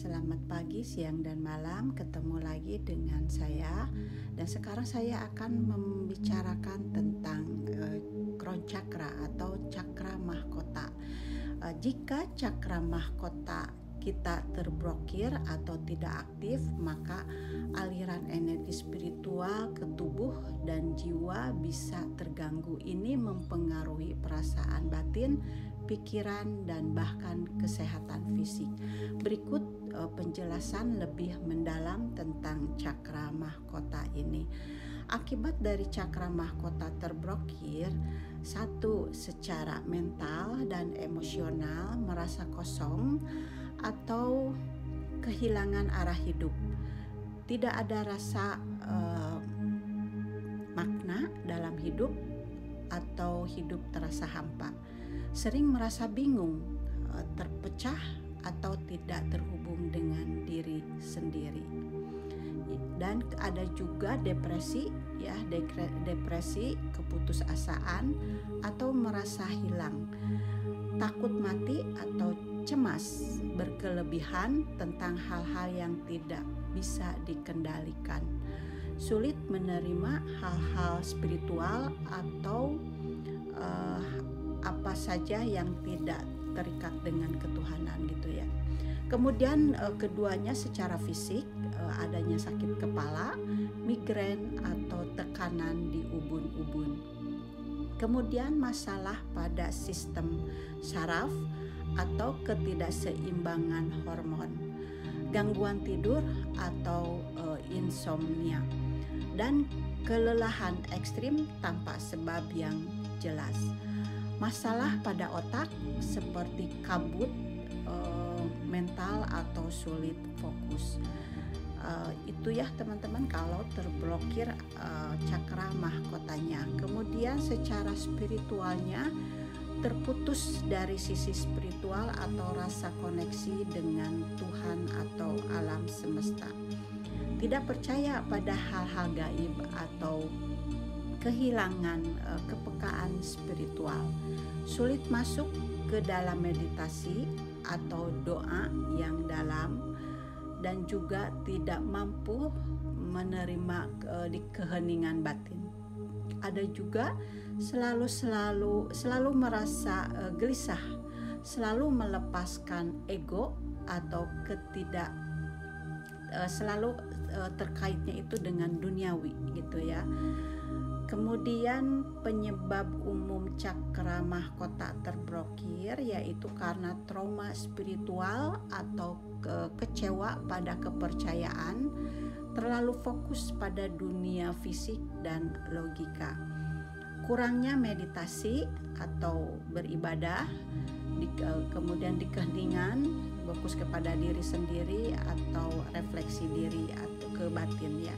Selamat pagi, siang, dan malam. Ketemu lagi dengan saya. Dan sekarang saya akan membicarakan tentang crown chakra atau cakra mahkota. Jika cakra mahkota kita terblokir atau tidak aktif, maka aliran energi spiritual ke tubuh dan jiwa bisa terganggu. Ini mempengaruhi perasaan batin, pikiran, dan bahkan kesehatan fisik. Berikut penjelasan lebih mendalam tentang cakra mahkota ini. Akibat dari cakra mahkota terblokir, satu, secara mental dan emosional merasa kosong atau kehilangan arah hidup. Tidak ada rasa makna dalam hidup atau hidup terasa hampa. Sering merasa bingung, terpecah atau tidak terhubung dengan diri sendiri. Dan ada juga depresi, depresi, keputusasaan atau merasa hilang, takut mati atau cemas berkelebihan tentang hal-hal yang tidak bisa dikendalikan, sulit menerima hal-hal spiritual atau apa saja yang tidak terikat dengan ketuhanan gitu ya. Kemudian keduanya secara fisik, adanya sakit kepala, migrain atau tekanan di ubun-ubun. Kemudian masalah pada sistem saraf atau ketidakseimbangan hormon, gangguan tidur atau insomnia, dan kelelahan ekstrim tanpa sebab yang jelas. Masalah pada otak seperti kabut mental atau sulit fokus. Itu ya teman-teman kalau terblokir cakra mahkotanya. Kemudian secara spiritualnya terputus dari sisi spiritual atau rasa koneksi dengan Tuhan atau alam semesta. Tidak percaya pada hal-hal gaib atau kehilangan kepekaan spiritual. Sulit masuk ke dalam meditasi atau doa yang dalam, dan juga tidak mampu menerima di keheningan batin. Ada juga selalu merasa gelisah, selalu melepaskan ego atau selalu terkaitnya itu dengan duniawi gitu ya. Kemudian penyebab umum cakra mahkota terblokir yaitu karena trauma spiritual atau kecewa pada kepercayaan, terlalu fokus pada dunia fisik dan logika, kurangnya meditasi atau beribadah, kemudian di keheningan, fokus kepada diri sendiri atau refleksi diri atau ke batin ya.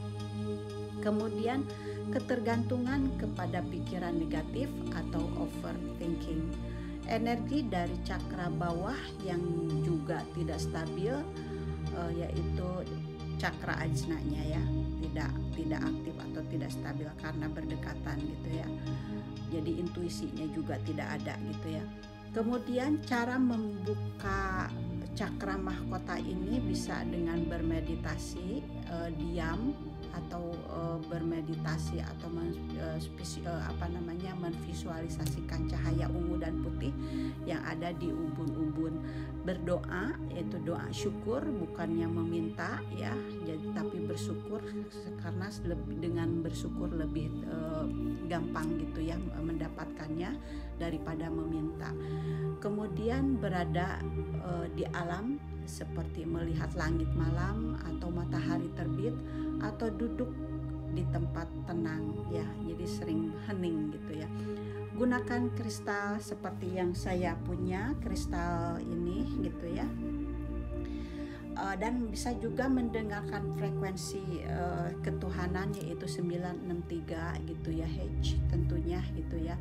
Kemudian ketergantungan kepada pikiran negatif atau overthinking. Energi dari cakra bawah yang juga tidak stabil, yaitu cakra ajnanya ya, tidak aktif atau tidak stabil karena berdekatan gitu ya. Jadi intuisinya juga tidak ada gitu ya. Kemudian cara membuka cakra mahkota ini bisa dengan bermeditasi, diam atau bermeditasi atau memvisualisasikan cahaya ungu dan putih yang ada di ubun-ubun. Berdoa, yaitu doa syukur, bukannya meminta ya, jadi tapi bersyukur, karena dengan bersyukur lebih gampang gitu ya mendapatkannya daripada meminta. Kemudian berada di alam seperti melihat langit malam atau matahari terbit, atau duduk di tempat tenang ya, jadi sering hening gitu ya. Gunakan kristal seperti yang saya punya, kristal ini gitu ya. Dan bisa juga mendengarkan frekuensi ketuhanan yaitu 963 gitu ya, H tentunya gitu ya.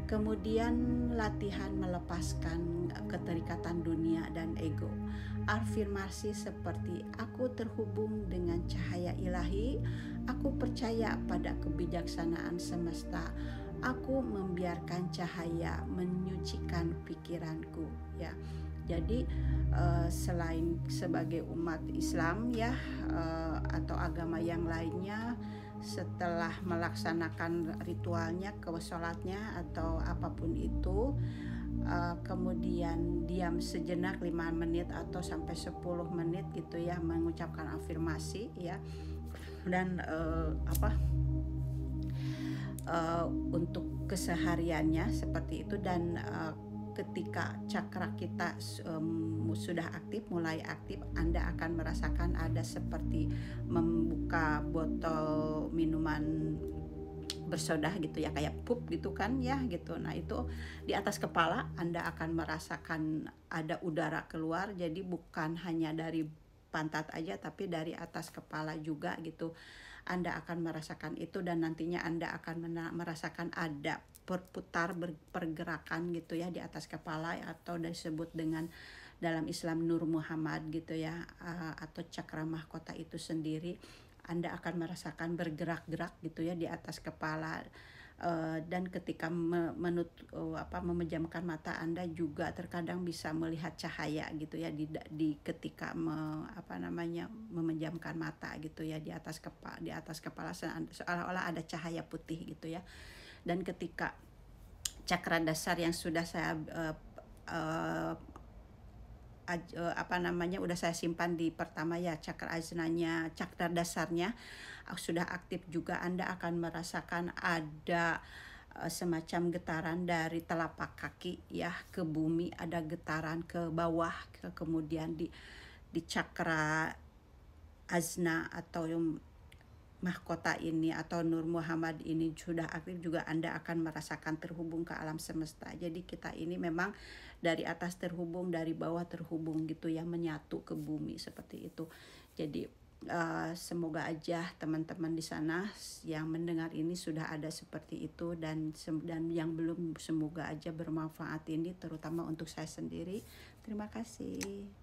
Kemudian latihan melepaskan keterikatan dunia dan ego. Afirmasi seperti aku terhubung dengan cahaya ilahi, aku percaya pada kebijaksanaan semesta, aku membiarkan cahaya menyucikan pikiranku ya. Jadi selain sebagai umat Islam ya, atau agama yang lainnya, setelah melaksanakan ritualnya, ke sholatnya atau apapun itu, kemudian diam sejenak 5 menit atau sampai 10 menit gitu ya, mengucapkan afirmasi ya. Dan untuk kesehariannya seperti itu. Dan ketika cakra kita sudah aktif, mulai aktif, Anda akan merasakan ada seperti membuka botol minuman bersoda gitu ya, kayak pup gitu kan ya gitu. Nah itu di atas kepala Anda akan merasakan ada udara keluar, jadi bukan hanya dari pantat aja tapi dari atas kepala juga gitu. Anda akan merasakan itu, dan nantinya Anda akan merasakan ada perputar pergerakan gitu ya di atas kepala, atau disebut dengan dalam Islam Nur Muhammad gitu ya, atau cakra mahkota itu sendiri. Anda akan merasakan bergerak-gerak gitu ya di atas kepala. Dan ketika memejamkan mata Anda juga terkadang bisa melihat cahaya gitu ya di ketika memejamkan mata gitu ya, di atas kepala seolah-olah ada cahaya putih gitu ya. Dan ketika cakra dasar yang sudah saya udah saya simpan di pertama ya, cakra ajnanya, cakra dasarnya sudah aktif juga, Anda akan merasakan ada semacam getaran dari telapak kaki ya ke bumi, ada getaran ke bawah, kemudian di cakra azna atau mahkota ini atau Nur Muhammad ini sudah aktif juga, Anda akan merasakan terhubung ke alam semesta. Jadi kita ini memang dari atas terhubung, dari bawah terhubung gitu ya, menyatu ke bumi seperti itu. Jadi semoga aja teman-teman di sana yang mendengar ini sudah ada seperti itu, dan yang belum semoga aja bermanfaat ini, terutama untuk saya sendiri. Terima kasih.